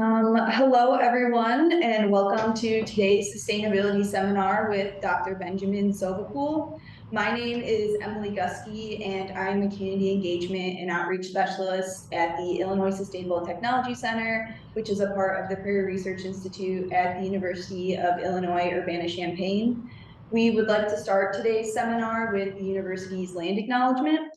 Hello, everyone, and welcome to today's sustainability seminar with Dr. Benjamin Sovacool. My name is Emily Gusky, and I'm a community engagement and outreach specialist at the Illinois Sustainable Technology Center, which is a part of the Prairie Research Institute at the University of Illinois Urbana-Champaign. We would like to start today's seminar with the university's land acknowledgement.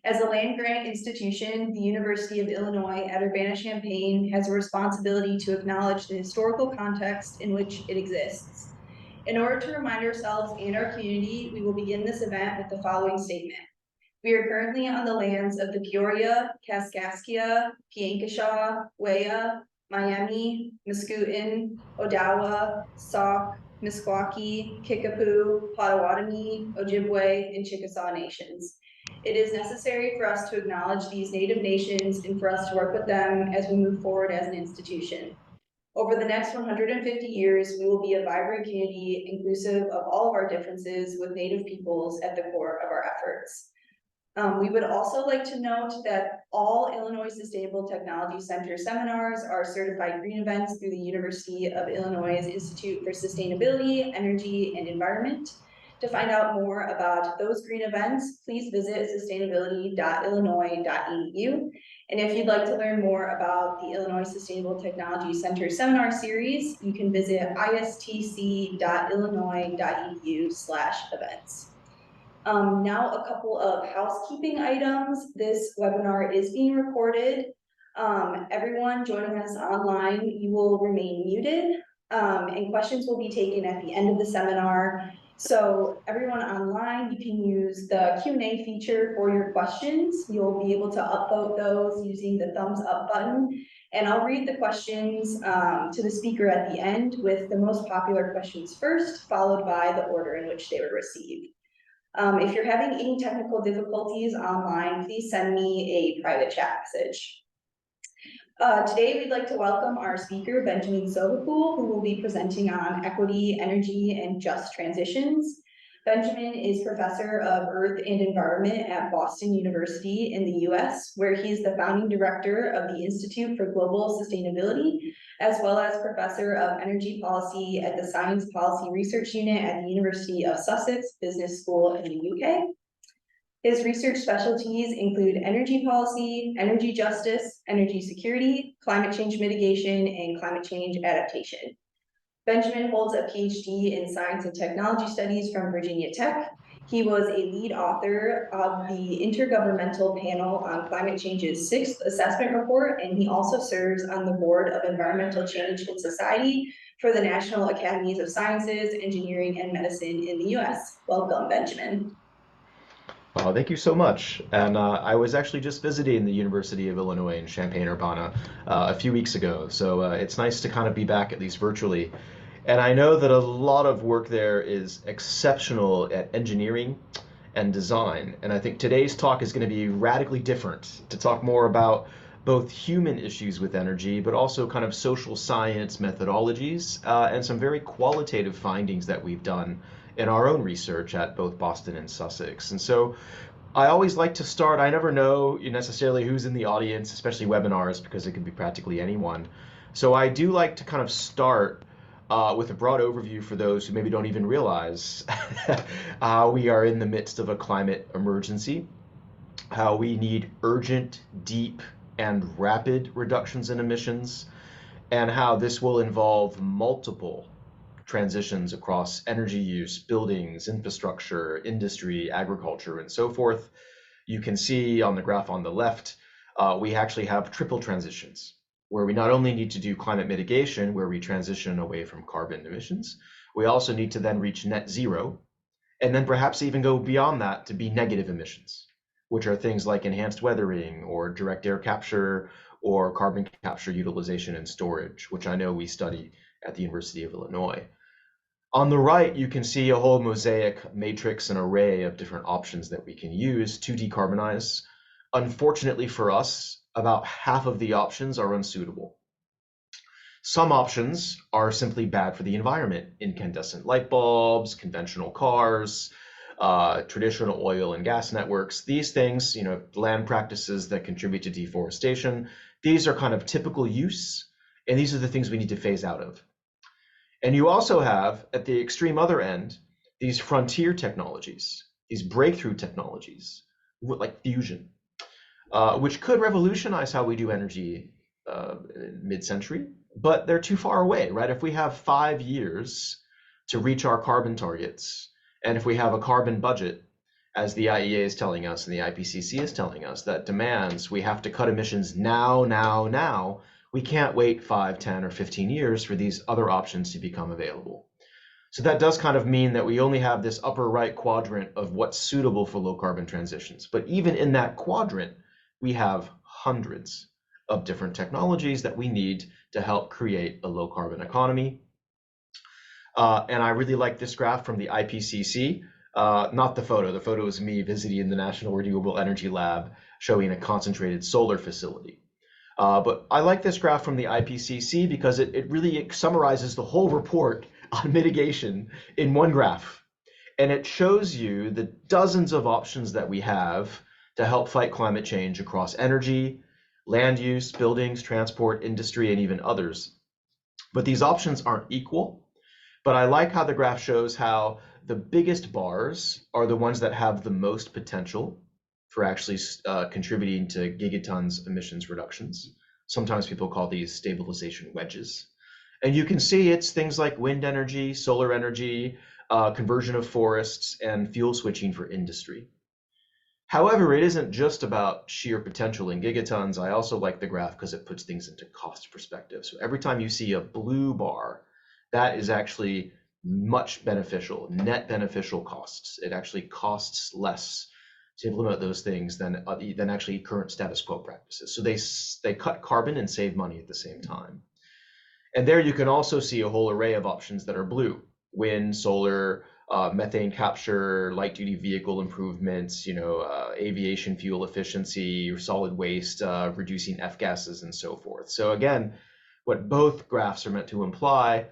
As a land-grant institution, the University of Illinois at Urbana-Champaign has a responsibility to acknowledge the historical context in which it exists. In order to remind ourselves and our community, we will begin this event with the following statement. We are currently on the lands of the Peoria, Kaskaskia, Piankashaw, Waya, Miami, Muscootin, Odawa, Sauk, Meskwaki, Kickapoo, Potawatomi, Ojibwe, and Chickasaw nations. It is necessary for us to acknowledge these Native nations and for us to work with them as we move forward as an institution. Over the next 150 years, we will be a vibrant community inclusive of all of our differences with Native peoples at the core of our efforts. We would also like to note that all Illinois Sustainable Technology Center seminars are certified green events through the University of Illinois Institute for Sustainability, Energy, and Environment. To find out more about those green events, please visit sustainability.illinois.edu. And if you'd like to learn more about the Illinois Sustainable Technology Center seminar series, you can visit istc.illinois.edu/events. Now a couple of housekeeping items. This webinar is being recorded. Everyone joining us online, you will remain muted, and questions will be taken at the end of the seminar. So everyone online, you can use the Q&A feature for your questions. You'll be able to upvote those using the thumbs up button. And I'll read the questions to the speaker at the end with the most popular questions first, followed by the order in which they were received. If you're having any technical difficulties online, please send me a private chat message. Today, we'd like to welcome our speaker, Benjamin Sovacool, who will be presenting on equity, energy, and just transitions. Benjamin is professor of Earth and Environment at Boston University in the US, where he is the founding director of the Institute for Global Sustainability, as well as professor of energy policy at the Science Policy Research Unit at the University of Sussex Business School in the UK. His research specialties include energy policy, energy justice, energy security, climate change mitigation, and climate change adaptation. Benjamin holds a PhD in Science and Technology Studies from Virginia Tech. He was a lead author of the Intergovernmental Panel on Climate Change's 6th assessment report, and he also serves on the Board of Environmental Change in Society for the National Academies of Sciences, Engineering, and Medicine in the US. Welcome, Benjamin. Thank you so much. And I was actually just visiting the University of Illinois in Champaign-Urbana a few weeks ago. So it's nice to kind of be back, at least virtually. And I know that a lot of work there is exceptional at engineering and design. And I think today's talk is going to be radically different, to talk more about both human issues with energy, but also kind of social science methodologies and some very qualitative findings that we've done in our own research at both Boston and Sussex. And so I always like to start, I never know necessarily who's in the audience, especially webinars, because it can be practically anyone. So I do like to kind of start with a broad overview for those who maybe don't even realize how we are in the midst of a climate emergency, how we need urgent, deep, and rapid reductions in emissions, and how this will involve multiple transitions across energy use, buildings, infrastructure, industry, agriculture, and so forth. You can see on the graph on the left, we actually have triple transitions, where we not only need to do climate mitigation, where we transition away from carbon emissions, we also need to then reach net zero, and then perhaps even go beyond that to be negative emissions, which are things like enhanced weathering or direct air capture or carbon capture utilization and storage, which I know we study at the University of Illinois. On the right, you can see a whole mosaic matrix and array of different options that we can use to decarbonize. Unfortunately for us, about half of the options are unsuitable. Some options are simply bad for the environment: incandescent light bulbs, conventional cars, traditional oil and gas networks. These things, land practices that contribute to deforestation, These are kind of typical use, and these are the things we need to phase out of. And you also have, at the extreme other end, these frontier technologies, these breakthrough technologies, like fusion, which could revolutionize how we do energy mid-century, but they're too far away, right? If we have 5 years to reach our carbon targets, and if we have a carbon budget, as the IEA is telling us and the IPCC is telling us, that demands we have to cut emissions now, we can't wait 5, 10, or 15 years for these other options to become available. So that does kind of mean that we only have this upper right quadrant of what's suitable for low carbon transitions. But even in that quadrant, we have hundreds of different technologies that we need to help create a low carbon economy. And I really like this graph from the IPCC, not the photo. The photo is me visiting the National Renewable Energy Lab showing a concentrated solar facility. But I like this graph from the IPCC because it really summarizes the whole report on mitigation in one graph. And it shows you the dozens of options that we have to help fight climate change across energy, land use, buildings, transport, industry, and even others. But these options aren't equal. But I like how the graph shows how the biggest bars are the ones that have the most potential for actually contributing to gigatons emissions reductions. Sometimes people call these stabilization wedges. And you can see it's things like wind energy, solar energy, conversion of forests, and fuel switching for industry. However, it isn't just about sheer potential in gigatons. I also like the graph because it puts things into cost perspective. So every time you see a blue bar, that is actually much beneficial, net beneficial costs. It actually costs less to implement those things than actually current status quo practices. So they cut carbon and save money at the same time. And there you can also see a whole array of options that are blue: wind, solar, methane capture, light duty vehicle improvements, aviation fuel efficiency, solid waste, reducing F gases, and so forth. So again, what both graphs are meant to imply,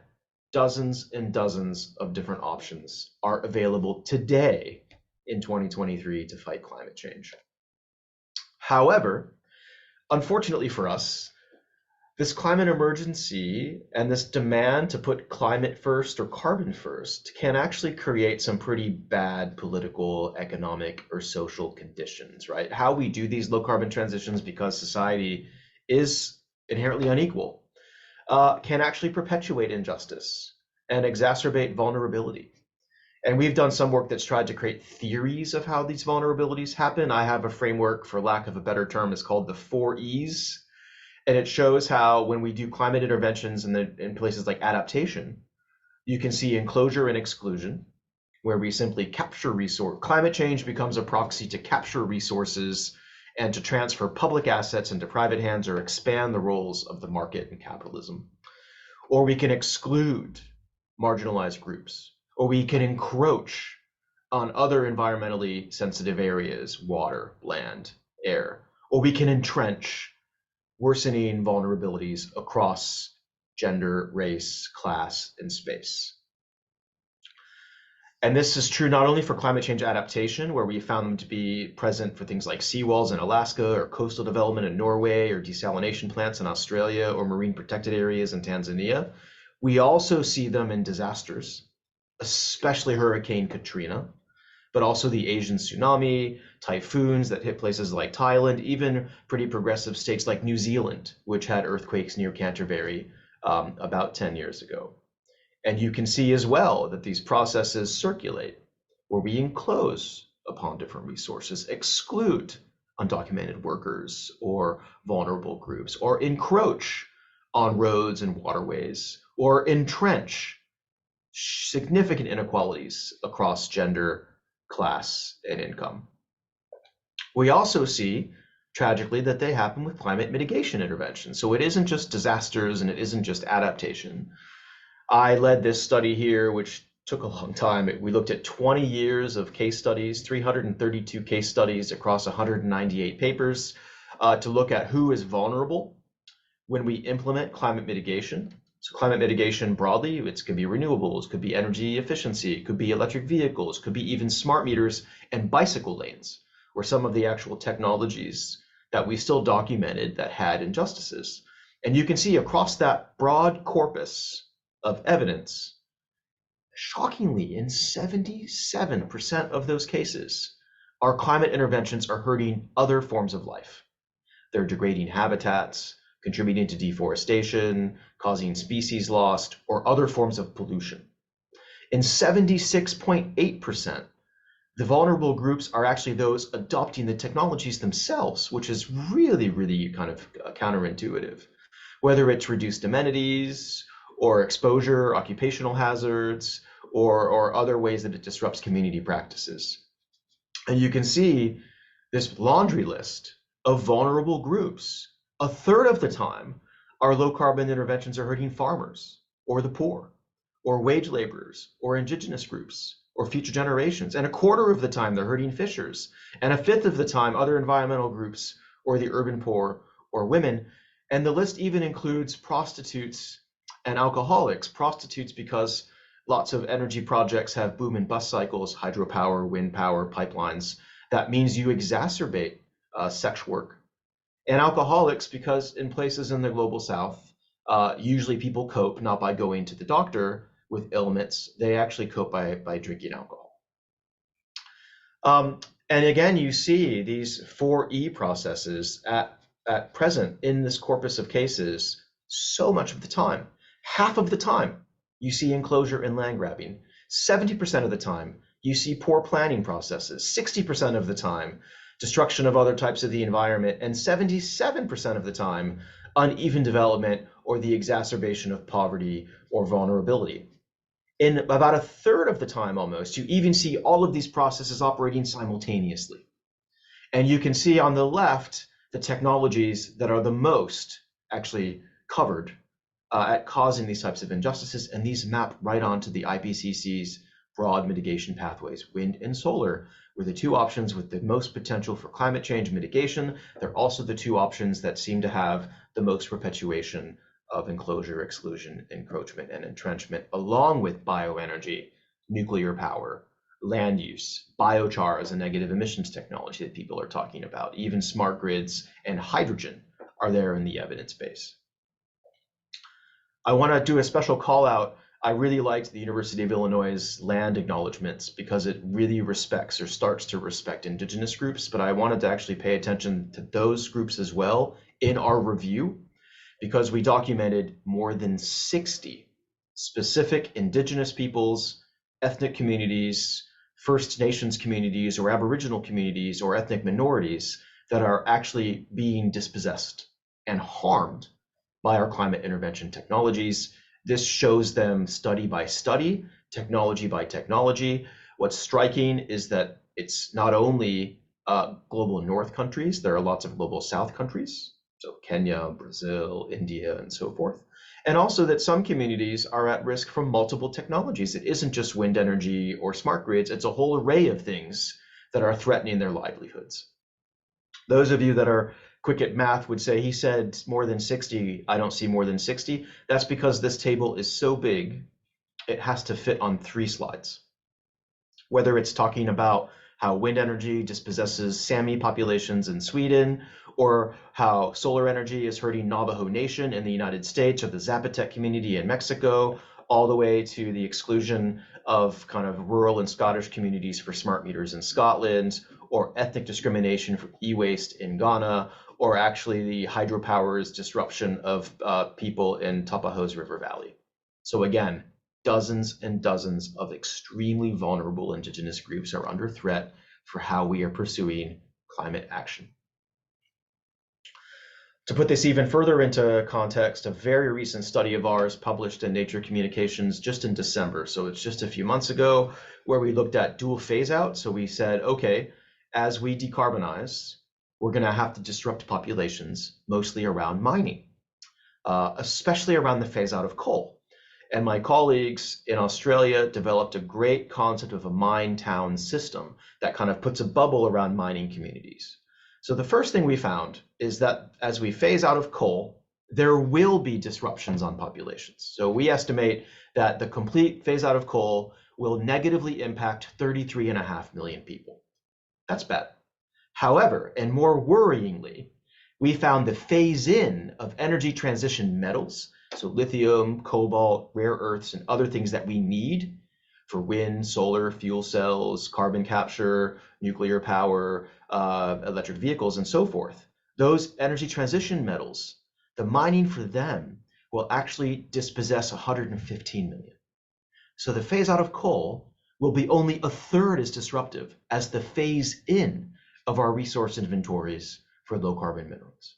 dozens and dozens of different options are available today in 2023 to fight climate change. However, unfortunately for us, this climate emergency and this demand to put climate first or carbon first can actually create some pretty bad political, economic, or social conditions, right? How we do these low carbon transitions, because society is inherently unequal, can actually perpetuate injustice and exacerbate vulnerability. And we've done some work that's tried to create theories of how these vulnerabilities happen. I have a framework, for lack of a better term, it's called the 4Es. And it shows how when we do climate interventions in places like adaptation, you can see enclosure and exclusion, where we simply capture resource. Climate change becomes a proxy to capture resources and to transfer public assets into private hands or expand the roles of the market and capitalism. Or we can exclude marginalized groups, or we can encroach on other environmentally sensitive areas, water, land, air, or we can entrench worsening vulnerabilities across gender, race, class, and space. And this is true not only for climate change adaptation, where we found them to be present for things like seawalls in Alaska, or coastal development in Norway, or desalination plants in Australia, or marine protected areas in Tanzania. We also see them in disasters, especially Hurricane Katrina, but also the Asian tsunami, typhoons that hit places like Thailand, even pretty progressive states like New Zealand, which had earthquakes near Canterbury about 10 years ago. And you can see as well that these processes circulate, where we enclose upon different resources, exclude undocumented workers or vulnerable groups, or encroach on roads and waterways, or entrench significant inequalities across gender, class, and income. We also see, tragically, that they happen with climate mitigation interventions. So it isn't just disasters and it isn't just adaptation. I led this study here, which took a long time. We looked at 20 years of case studies, 332 case studies across 198 papers, to look at who is vulnerable when we implement climate mitigation. So climate mitigation broadly, it could be renewables, could be energy efficiency, it could be electric vehicles, could be even smart meters and bicycle lanes, where some of the actual technologies that we still documented that had injustices. And you can see across that broad corpus of evidence, shockingly, in 77% of those cases, our climate interventions are hurting other forms of life. They're degrading habitats, contributing to deforestation, causing species loss, or other forms of pollution. In 76.8%, the vulnerable groups are actually those adopting the technologies themselves, which is really, really kind of counterintuitive. Whether it's reduced amenities or exposure, occupational hazards, or other ways that it disrupts community practices. And you can see this laundry list of vulnerable groups. A third of the time, our low carbon interventions are hurting farmers or the poor or wage laborers or indigenous groups or future generations. And a quarter of the time, they're hurting fishers. And a fifth of the time, other environmental groups or the urban poor or women. And the list even includes prostitutes and alcoholics. Prostitutes because lots of energy projects have boom and bust cycles, hydropower, wind power, pipelines. That means you exacerbate sex work. And alcoholics because in places in the global south, usually people cope not by going to the doctor with ailments, they actually cope by drinking alcohol. And again, you see these 4E processes at present in this corpus of cases so much of the time. Half of the time, you see enclosure and land grabbing. 70% of the time, you see poor planning processes. 60% of the time, destruction of other types of the environment, and 77% of the time, uneven development or the exacerbation of poverty or vulnerability. In about a third of the time almost, you even see all of these processes operating simultaneously. And you can see on the left the technologies that are the most actually covered at causing these types of injustices, and these map right onto the IPCC's broad mitigation pathways. Wind and solar were the two options with the most potential for climate change mitigation. They're also the two options that seem to have the most perpetuation of enclosure, exclusion, encroachment, and entrenchment, along with bioenergy, nuclear power, land use, biochar as a negative emissions technology that people are talking about, even smart grids and hydrogen are there in the evidence base. I want to do a special call out. I really liked the University of Illinois' land acknowledgements because it really respects or starts to respect indigenous groups, but I wanted to actually pay attention to those groups as well in our review because we documented more than 60 specific indigenous peoples, ethnic communities, First Nations communities, or Aboriginal communities, or ethnic minorities that are actually being dispossessed and harmed by our climate intervention technologies. This shows them study by study, technology by technology. What's striking is that it's not only global north countries, there are lots of global south countries, so Kenya, Brazil, India, and so forth. And also that some communities are at risk from multiple technologies. It isn't just wind energy or smart grids, it's a whole array of things that are threatening their livelihoods. Those of you that are quick at math would say, he said more than 60, I don't see more than 60. That's because this table is so big, it has to fit on 3 slides. Whether it's talking about how wind energy dispossesses Sami populations in Sweden, or how solar energy is hurting Navajo Nation in the United States, or the Zapotec community in Mexico, all the way to the exclusion of kind of rural and Scottish communities for smart meters in Scotland, or ethnic discrimination for e-waste in Ghana, or actually the hydropower's disruption of people in Tapajos River Valley. So again, dozens and dozens of extremely vulnerable indigenous groups are under threat for how we are pursuing climate action. To put this even further into context, a very recent study of ours published in Nature Communications just in December, so it's just a few months ago, where we looked at dual phase out. So we said, okay, as we decarbonize, we're going to have to disrupt populations, mostly around mining, especially around the phase out of coal. And my colleagues in Australia developed a great concept of a mine town system that kind of puts a bubble around mining communities. So the first thing we found is that as we phase out of coal, there will be disruptions on populations. So we estimate that the complete phase out of coal will negatively impact 33.5 million people. That's bad. However, and more worryingly, we found the phase in of energy transition metals, so lithium, cobalt, rare earths, and other things that we need for wind, solar, fuel cells, carbon capture, nuclear power, electric vehicles, and so forth. Those energy transition metals, the mining for them will actually dispossess 115 million. So the phase out of coal will be only a third as disruptive as the phase in of our resource inventories for low carbon minerals.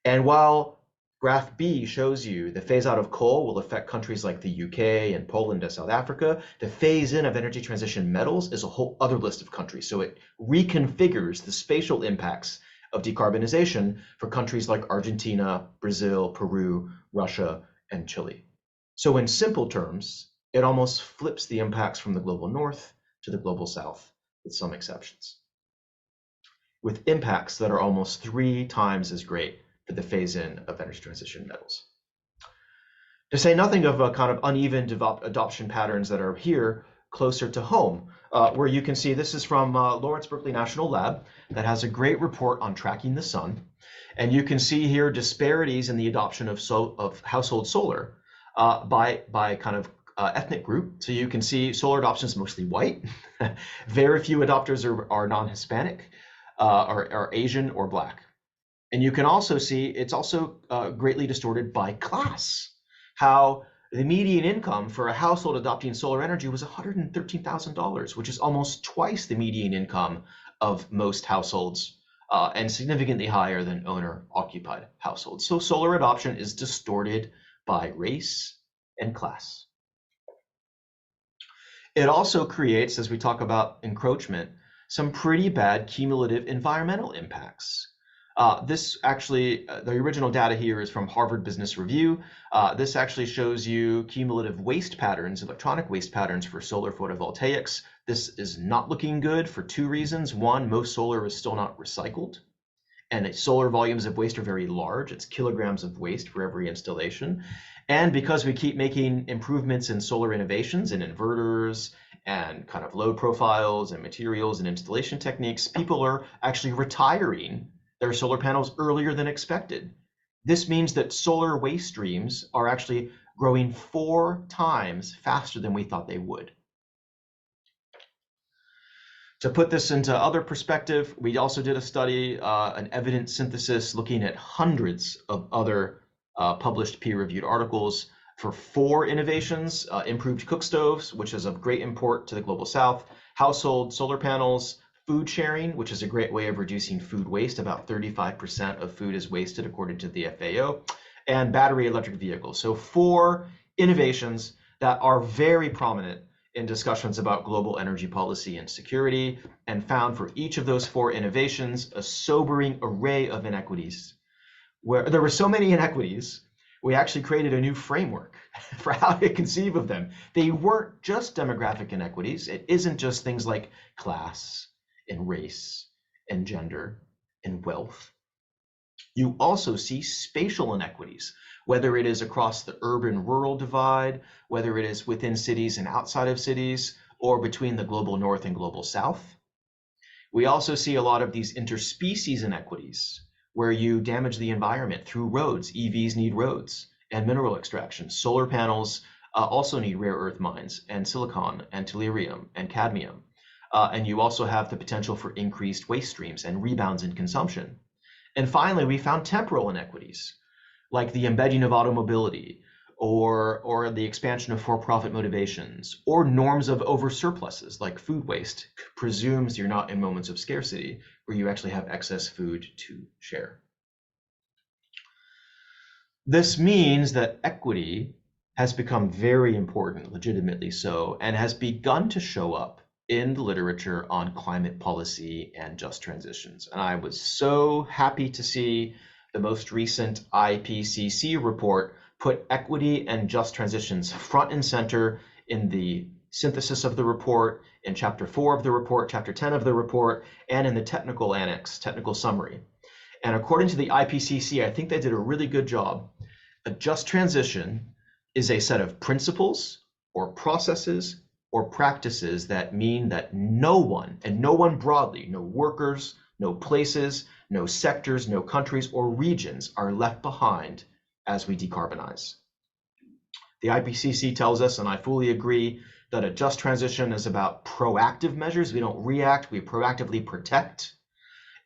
And while graph B shows you the phase out of coal will affect countries like the UK and Poland and South Africa, the phase in of energy transition metals is a whole other list of countries. So it reconfigures the spatial impacts of decarbonization for countries like Argentina, Brazil, Peru, Russia, and Chile. So in simple terms, it almost flips the impacts from the global north to the global south, with some exceptions, with impacts that are almost 3 times as great for the phase-in of energy transition metals. To say nothing of a kind of uneven adoption patterns that are here closer to home, where you can see this is from Lawrence Berkeley National Lab that has a great report on tracking the sun. And you can see here disparities in the adoption of household solar by kind of ethnic group. So you can see solar adoption is mostly white. Very few adopters are non-Hispanic, are Asian or Black. And you can also see it's also greatly distorted by class. How the median income for a household adopting solar energy was $113,000, which is almost twice the median income of most households and significantly higher than owner-occupied households. So solar adoption is distorted by race and class. It also creates, as we talk about encroachment, some pretty bad cumulative environmental impacts. This actually, the original data here is from Harvard Business Review. This actually shows you cumulative waste patterns, electronic waste patterns for solar photovoltaics. This is not looking good for 2 reasons. One, most solar is still not recycled, and solar volumes of waste are very large. It's kilograms of waste for every installation. And because we keep making improvements in solar innovations and inverters and kind of load profiles and materials and installation techniques, people are actually retiring their solar panels earlier than expected. This means that solar waste streams are actually growing 4 times faster than we thought they would. To put this into other perspective, we also did a study, an evidence synthesis looking at hundreds of other published peer-reviewed articles for 4 innovations: improved cook stoves, which is of great import to the global south, household solar panels, food sharing, which is a great way of reducing food waste. About 35% of food is wasted according to the FAO, and battery electric vehicles. So 4 innovations that are very prominent in discussions about global energy policy and security, and found for each of those 4 innovations a sobering array of inequities. Where there were so many inequities, we actually created a new framework for how to conceive of them. They weren't just demographic inequities. It isn't just things like class and race and gender and wealth. You also see spatial inequities, whether it is across the urban-rural divide, whether it is within cities and outside of cities, or between the global north and global south. We also see a lot of these interspecies inequities, where you damage the environment through roads. EVs need roads and mineral extraction. Solar panels also need rare earth mines and silicon and tellurium and cadmium. And you also have the potential for increased waste streams and rebounds in consumption. And finally, we found temporal inequities, like the embedding of automobility, or the expansion of for-profit motivations, or norms of oversurpluses, like food waste presumes you're not in moments of scarcity, where you actually have excess food to share. This means that equity has become very important, legitimately so, and has begun to show up in the literature on climate policy and just transitions. And I was so happy to see the most recent IPCC report put equity and just transitions front and center in the synthesis of the report, in chapter 4 of the report, chapter 10 of the report, and in the technical annex, technical summary. And according to the IPCC, I think they did a really good job. A just transition is a set of principles or processes or practices that mean that no one, and no one broadly, no workers, no places, No sectors, no countries or regions are left behind as we decarbonize. The IPCC tells us, and I fully agree, that a just transition is about proactive measures. We don't react, we proactively protect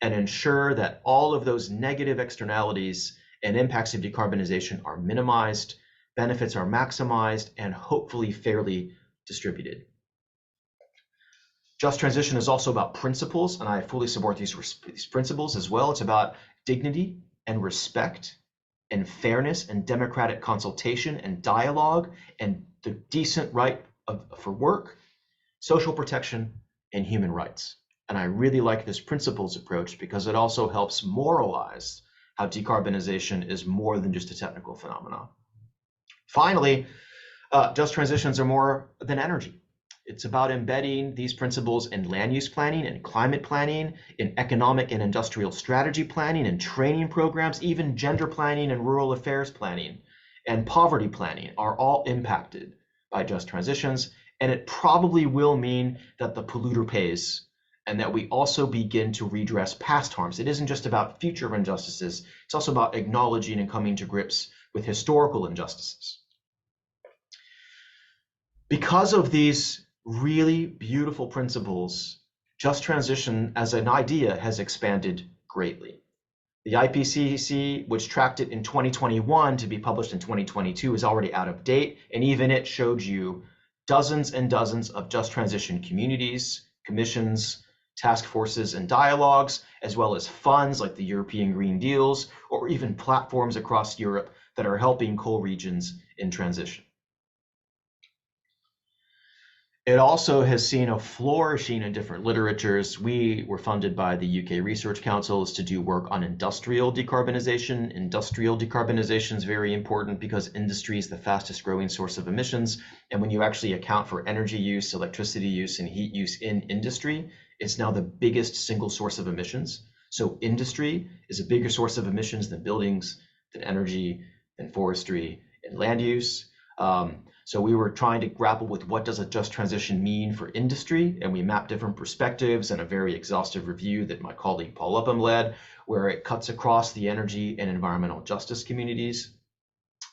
and ensure that all of those negative externalities and impacts of decarbonization are minimized, benefits are maximized, and hopefully fairly distributed. Just transition is also about principles, and I fully support these principles as well. It's about dignity and respect and fairness and democratic consultation and dialogue and the decent right for work, social protection, and human rights. And I really like this principles approach because it also helps moralize how decarbonization is more than just a technical phenomenon. Finally, just transitions are more than energy. It's about embedding these principles in land use planning and climate planning, in economic and industrial strategy planning and training programs, even gender planning and rural affairs planning and poverty planning are all impacted by just transitions. And it probably will mean that the polluter pays and that we also begin to redress past harms. It isn't just about future injustices, it's also about acknowledging and coming to grips with historical injustices. Because of these really beautiful principles, just transition as an idea has expanded greatly. The IPCC, which tracked it in 2021 to be published in 2022, is already out of date, and even it showed you dozens and dozens of just transition communities, commissions, task forces, and dialogues, as well as funds like the European Green Deals, or even platforms across Europe that are helping coal regions in transition. It also has seen a flourishing in different literatures. We were funded by the UK Research Councils to do work on industrial decarbonization. Industrial decarbonization is very important because industry is the fastest growing source of emissions. And when you actually account for energy use, electricity use, and heat use in industry, it's now the biggest single source of emissions. So industry is a bigger source of emissions than buildings, than energy, than forestry, and land use. So we were trying to grapple with what does a just transition mean for industry, and we mapped different perspectives in a very exhaustive review that my colleague Paul Upham led, where it cuts across the energy and environmental justice communities,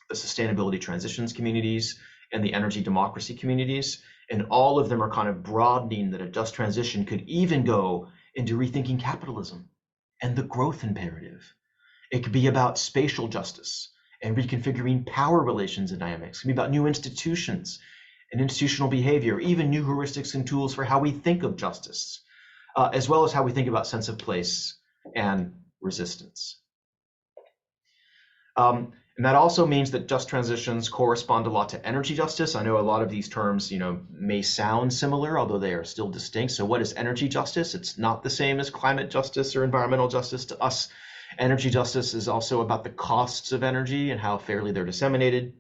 the sustainability transitions communities, and the energy democracy communities. And all of them are kind of broadening that a just transition could even go into rethinking capitalism and the growth imperative. It could be about spatial justice and reconfiguring power relations and dynamics. It can be about new institutions and institutional behavior, even new heuristics and tools for how we think of justice, as well as how we think about sense of place and resistance. And that also means that just transitions correspond a lot to energy justice. I know a lot of these terms, may sound similar, although they are still distinct. So what is energy justice? It's not the same as climate justice or environmental justice to us. Energy justice is also about the costs of energy and how fairly they're disseminated.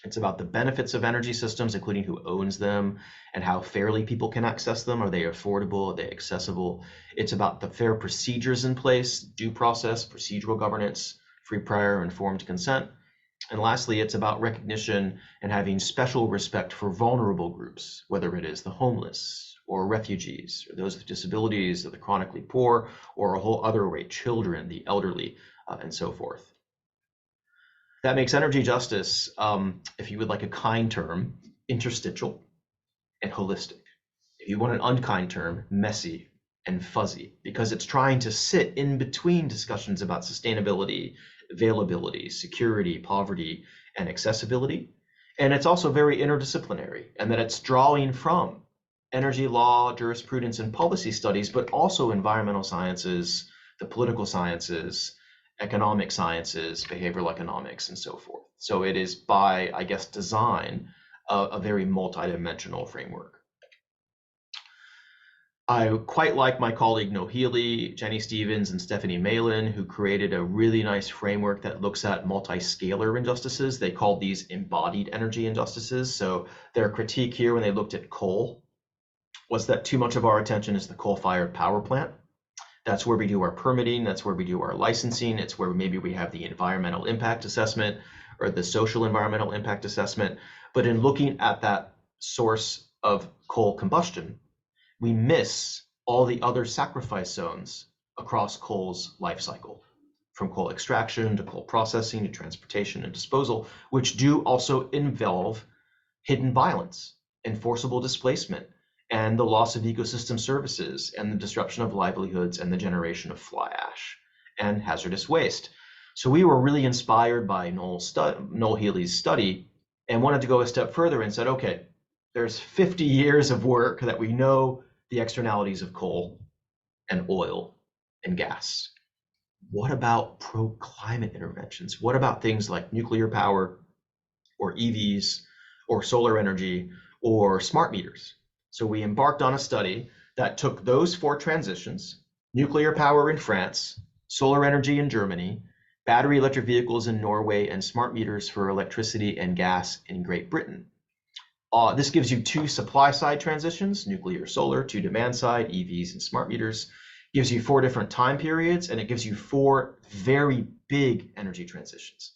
It's about the benefits of energy systems, including who owns them and how fairly people can access them. Are they affordable? Are they accessible? It's about the fair procedures in place, due process, procedural governance, free, prior, informed consent. And lastly, it's about recognition and having special respect for vulnerable groups, whether it is the homeless or refugees, or those with disabilities, or the chronically poor, or a whole other array, children, the elderly, and so forth. That makes energy justice, if you would like a kind term, interstitial and holistic. If you want an unkind term, messy and fuzzy, because it's trying to sit in between discussions about sustainability, availability, security, poverty, and accessibility. And it's also very interdisciplinary, and that it's drawing from energy law, jurisprudence, and policy studies, but also environmental sciences, the political sciences, economic sciences, behavioral economics, and so forth. So it is by, I guess, design, a very multidimensional framework. I quite like my colleague Noel Healy, Jenny Stevens, and Stephanie Malin, who created a really nice framework that looks at multi-scalar injustices. They called these embodied energy injustices. So their critique here when they looked at coal was that too much of our attention is the coal-fired power plant. That's where we do our permitting, that's where we do our licensing, it's where maybe we have the environmental impact assessment or the social environmental impact assessment. But in looking at that source of coal combustion, we miss all the other sacrifice zones across coal's life cycle, from coal extraction to coal processing to transportation and disposal, which do also involve hidden violence, enforceable displacement, and the loss of ecosystem services, and the disruption of livelihoods, and the generation of fly ash and hazardous waste. So we were really inspired by Noel Healy's study and wanted to go a step further and said, okay, there's 50 years of work that we know the externalities of coal and oil and gas. What about pro-climate interventions? What about things like nuclear power or EVs or solar energy or smart meters? So we embarked on a study that took those 4 transitions: nuclear power in France, solar energy in Germany, battery electric vehicles in Norway, and smart meters for electricity and gas in Great Britain. This gives you 2 supply side transitions: nuclear, solar; 2 demand side, EVs and smart meters. Gives you 4 different time periods, and it gives you 4 very big energy transitions.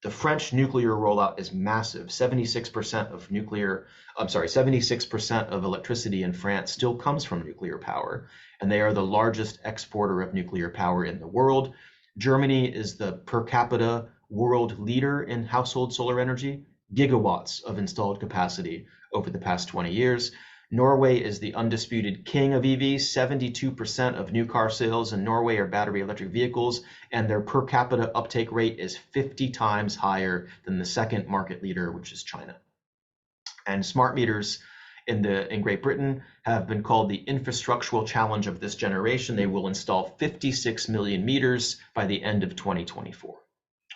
The French nuclear rollout is massive. 76% of electricity in France still comes from nuclear power, and they are the largest exporter of nuclear power in the world. Germany is the per capita world leader in household solar energy, gigawatts of installed capacity over the past 20 years. Norway is the undisputed king of EVs. 72% of new car sales in Norway are battery electric vehicles, and their per capita uptake rate is 50 times higher than the second market leader, which is China. And smart meters in Great Britain have been called the infrastructural challenge of this generation. They will install 56 million meters by the end of 2024.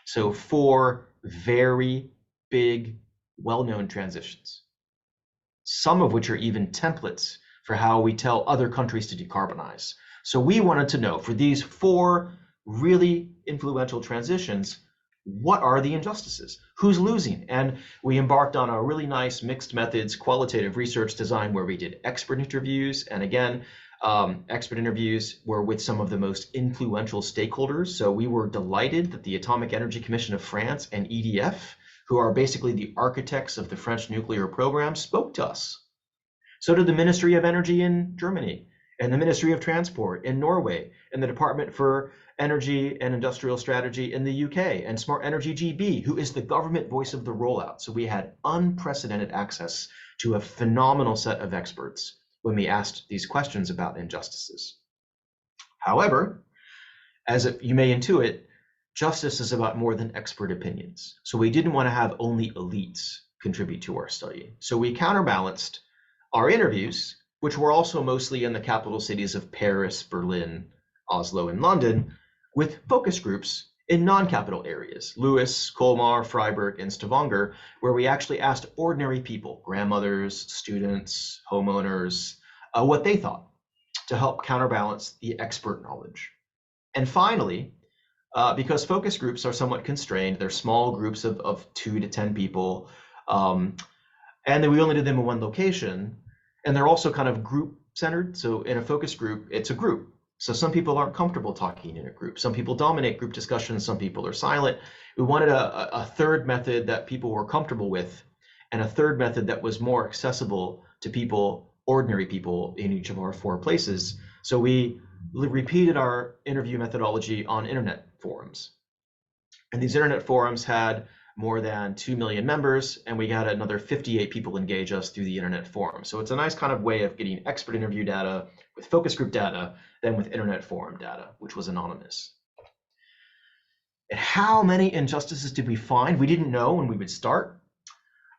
So 4 very big, well-known transitions, some of which are even templates for how we tell other countries to decarbonize. So we wanted to know, for these 4 really influential transitions, what are the injustices? Who's losing? And we embarked on a really nice mixed methods qualitative research design where we did expert interviews. And again, expert interviews were with some of the most influential stakeholders. So we were delighted that the Atomic Energy Commission of France and EDF, who are basically the architects of the French nuclear program, spoke to us. So did the Ministry of Energy in Germany, and the Ministry of Transport in Norway, and the Department for Energy and Industrial Strategy in the UK, and Smart Energy GB, who is the government voice of the rollout. So we had unprecedented access to a phenomenal set of experts when we asked these questions about injustices. However, as you may intuit, justice is about more than expert opinions. So we didn't want to have only elites contribute to our study. So we counterbalanced our interviews, which were also mostly in the capital cities of Paris, Berlin, Oslo, and London, with focus groups in non-capital areas: Lewis, Colmar, Freiburg, and Stavanger, where we actually asked ordinary people, grandmothers, students, homeowners, what they thought to help counterbalance the expert knowledge. And finally, because focus groups are somewhat constrained, they're small groups of 2 to 10 people, and then we only did them in 1 location, and they're also kind of group centered. So in a focus group, it's a group. So some people aren't comfortable talking in a group. Some people dominate group discussions, some people are silent. We wanted a third method that people were comfortable with, and a third method that was more accessible to people, ordinary people, in each of our 4 places. So we repeated our interview methodology on internet forums. And these internet forums had more than 2 million members, and we got another 58 people engage us through the internet forum. So it's a nice kind of way of getting expert interview data with focus group data, then with internet forum data, which was anonymous. And how many injustices did we find? We didn't know when we would start.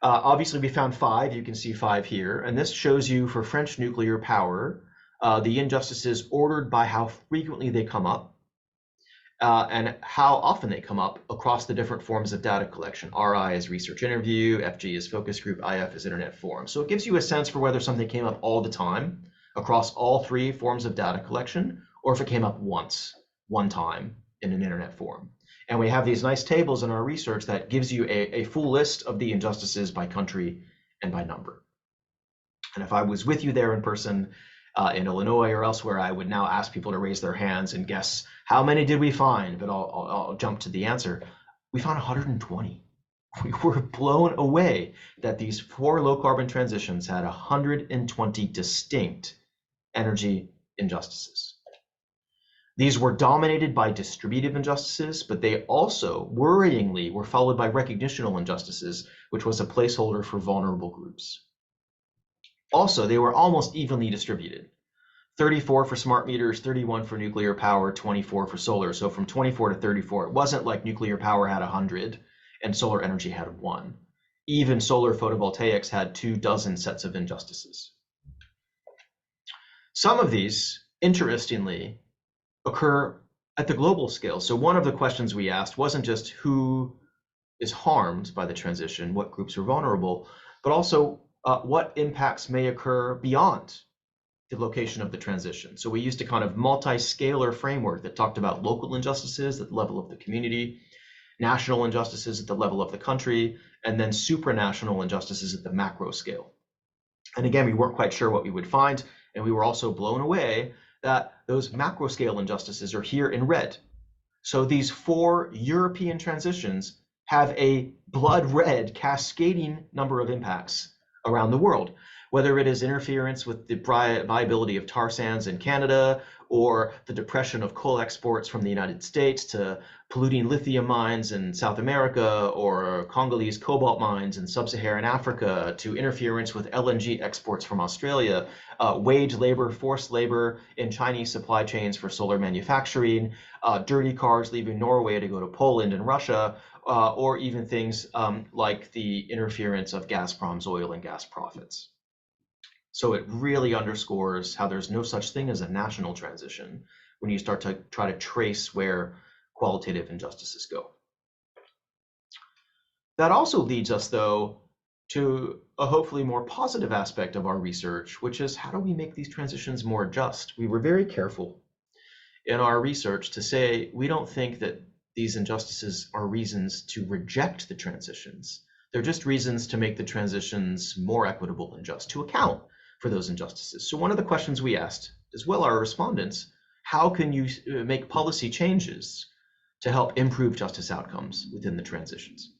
Obviously, we found 5. You can see 5 here. And this shows you for French nuclear power, the injustices ordered by how frequently they come up, and how often they come up across the different forms of data collection. RI is research interview, FG is focus group, IF is internet forum. So it gives you a sense for whether something came up all the time across all 3 forms of data collection, or if it came up once, 1 time in an internet forum. And we have these nice tables in our research that gives you a full list of the injustices by country and by number. And if I was with you there in person, in Illinois or elsewhere, I would now ask people to raise their hands and guess how many did we find, but I'll jump to the answer. We found 120. We were blown away that these 4 low carbon transitions had 120 distinct energy injustices. These were dominated by distributive injustices, but they also, worryingly, were followed by recognitional injustices, which was a placeholder for vulnerable groups. Also, they were almost evenly distributed. 34 for smart meters, 31 for nuclear power, 24 for solar. So from 24 to 34, it wasn't like nuclear power had 100 and solar energy had 1. Even solar photovoltaics had 24 sets of injustices. Some of these, interestingly, occur at the global scale. So one of the questions we asked wasn't just who is harmed by the transition, what groups are vulnerable, but also what impacts may occur beyond the location of the transition. So we used a kind of multi-scalar framework that talked about local injustices at the level of the community, national injustices at the level of the country, and then supranational injustices at the macro scale. And again, we weren't quite sure what we would find, and we were also blown away that those macro scale injustices are here in red. So these 4 European transitions have a blood red cascading number of impacts around the world, whether it is interference with the viability of tar sands in Canada, or the depression of coal exports from the United States, to polluting lithium mines in South America, or Congolese cobalt mines in sub-Saharan Africa, to interference with LNG exports from Australia, wage labor, forced labor in Chinese supply chains for solar manufacturing, dirty cars leaving Norway to go to Poland and Russia, or even things like the interference of Gazprom's oil and gas profits. So it really underscores how there's no such thing as a national transition when you start to try to trace where qualitative injustices go. That also leads us, though, to a hopefully more positive aspect of our research, which is how do we make these transitions more just? We were very careful in our research to say we don't think that these injustices are reasons to reject the transitions. They're just reasons to make the transitions more equitable and just, to account for those injustices. So one of the questions we asked, as well our respondents, how can you make policy changes to help improve justice outcomes within the transitions?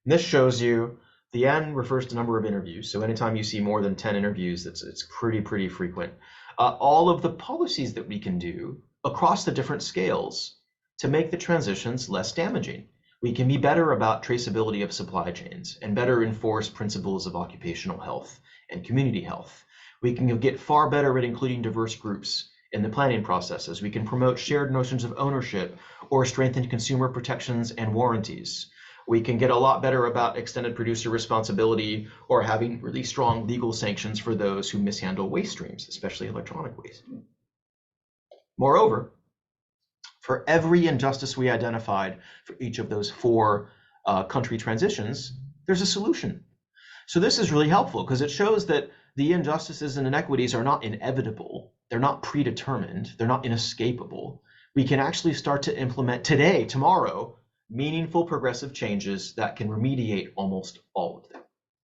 And this shows you the N refers to number of interviews. So anytime you see more than 10 interviews, it's pretty frequent. All of the policies that we can do across the different scales to make the transitions less damaging. We can be better about traceability of supply chains and better enforce principles of occupational health and community health. We can get far better at including diverse groups in the planning processes. We can promote shared notions of ownership or strengthen consumer protections and warranties. We can get a lot better about extended producer responsibility or having really strong legal sanctions for those who mishandle waste streams, especially electronic waste. Moreover, for every injustice we identified for each of those 4 country transitions, there's a solution. So this is really helpful because it shows that the injustices and inequities are not inevitable. They're not predetermined. They're not inescapable. We can actually start to implement today, tomorrow, meaningful progressive changes that can remediate almost all of them.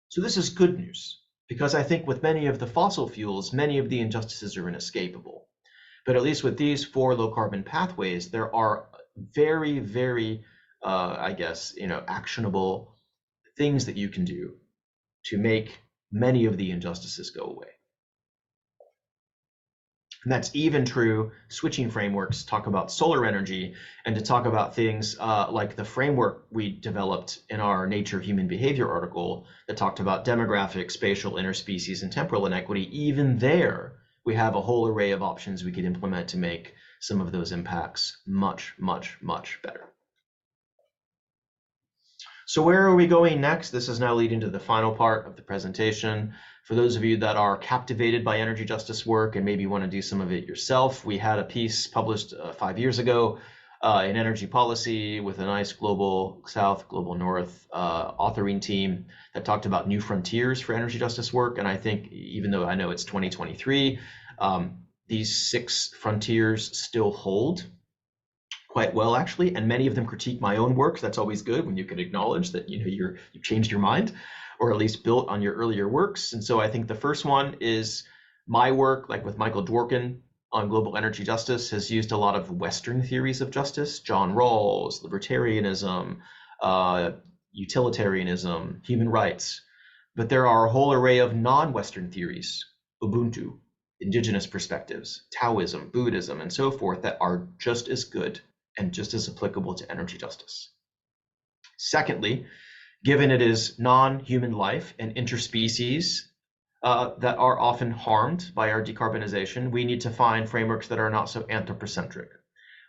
So this is good news because I think with many of the fossil fuels, many of the injustices are inescapable. But at least with these 4 low carbon pathways, there are very, actionable things that you can do to make many of the injustices go away. And that's even true. Switching frameworks talk about solar energy, and to talk about things like the framework we developed in our Nature Human Behavior article that talked about demographic, spatial, interspecies, and temporal inequity. Even there, we have a whole array of options we could implement to make some of those impacts much better. So where are we going next? This is now leading to the final part of the presentation. For those of you that are captivated by energy justice work and maybe want to do some of it yourself, we had a piece published 5 years ago in Energy Policy with a nice Global South, Global North authoring team that talked about new frontiers for energy justice work. And I think, even though I know it's 2023, these 6 frontiers still hold quite well, actually, and many of them critique my own work. That's always good when you can acknowledge that you've changed your mind, or at least built on your earlier works. And so I think the first one is my work, like with Michael Dworkin on global energy justice, has used a lot of Western theories of justice: John Rawls, libertarianism, utilitarianism, human rights. But there are a whole array of non-Western theories: Ubuntu, indigenous perspectives, Taoism, Buddhism, and so forth that are just as good and just as applicable to energy justice. Secondly, given it is non-human life and interspecies that are often harmed by our decarbonization, we need to find frameworks that are not so anthropocentric.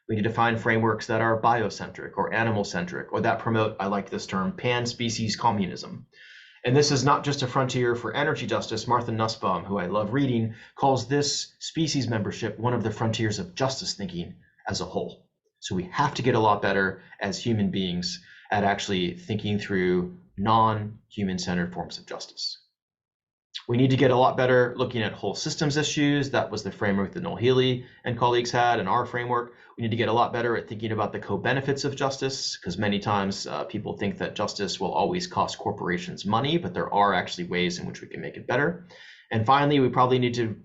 We need to find frameworks that are biocentric or animal-centric, or that promote, I like this term, pan-species communism. And this is not just a frontier for energy justice. Martha Nussbaum, who I love reading, calls this species membership one of the frontiers of justice thinking as a whole. So we have to get a lot better as human beings at actually thinking through non-human centered forms of justice. We need to get a lot better looking at whole systems issues. That was the framework that Noel Healy and colleagues had in our framework. We need to get a lot better at thinking about the co-benefits of justice, because many times people think that justice will always cost corporations money, but there are actually ways in which we can make it better. And finally, we probably need to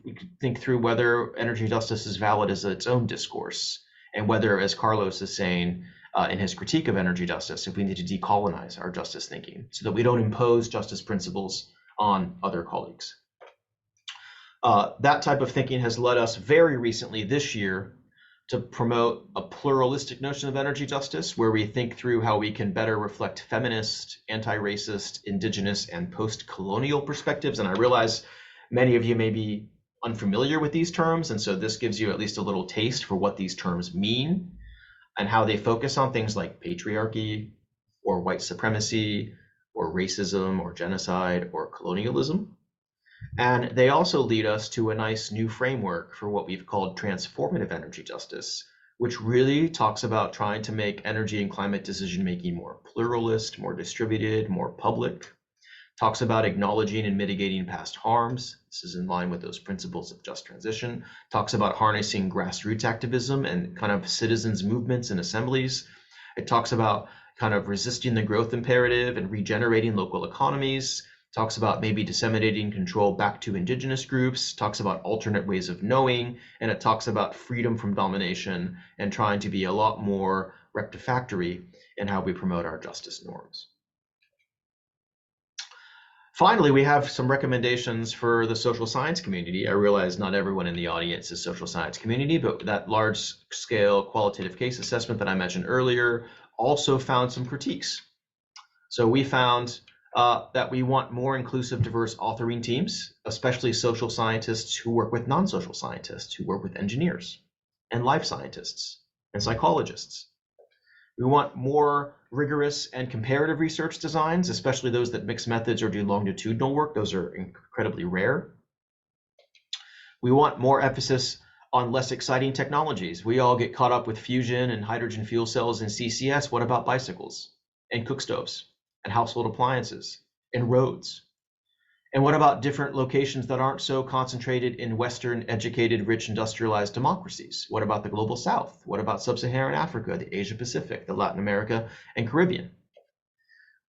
think through whether energy justice is valid as its own discourse, and whether, as Carlos is saying in his critique of energy justice, if we need to decolonize our justice thinking so that we don't impose justice principles on other colleagues. That type of thinking has led us very recently this year to promote a pluralistic notion of energy justice, where we think through how we can better reflect feminist, anti-racist, indigenous, and post-colonial perspectives. And I realize many of you may be unfamiliar with these terms, and so this gives you at least a little taste for what these terms mean and how they focus on things like patriarchy or white supremacy or racism or genocide or colonialism. And they also lead us to a nice new framework for what we've called transformative energy justice, which really talks about trying to make energy and climate decision-making more pluralist, more distributed, more public. Talks about acknowledging and mitigating past harms. This is in line with those principles of just transition. Talks about harnessing grassroots activism and kind of citizens' movements and assemblies. It talks about kind of resisting the growth imperative and regenerating local economies. Talks about maybe disseminating control back to indigenous groups, talks about alternate ways of knowing, and it talks about freedom from domination and trying to be a lot more rectifactory in how we promote our justice norms. Finally, we have some recommendations for the social science community. I realize not everyone in the audience is social science community, but that large-scale qualitative case assessment that I mentioned earlier also found some critiques. So we found that we want more inclusive, diverse authoring teams, especially social scientists who work with non-social scientists, who work with engineers and life scientists and psychologists. We want more rigorous and comparative research designs, especially those that mix methods or do longitudinal work. Those are incredibly rare. We want more emphasis on less exciting technologies. We all get caught up with fusion and hydrogen fuel cells and CCS. What about bicycles and cook stoves and household appliances and roads? And what about different locations that aren't so concentrated in Western, educated, rich, industrialized democracies? What about the global South? What about sub-Saharan Africa, the Asia Pacific, the Latin America, and Caribbean?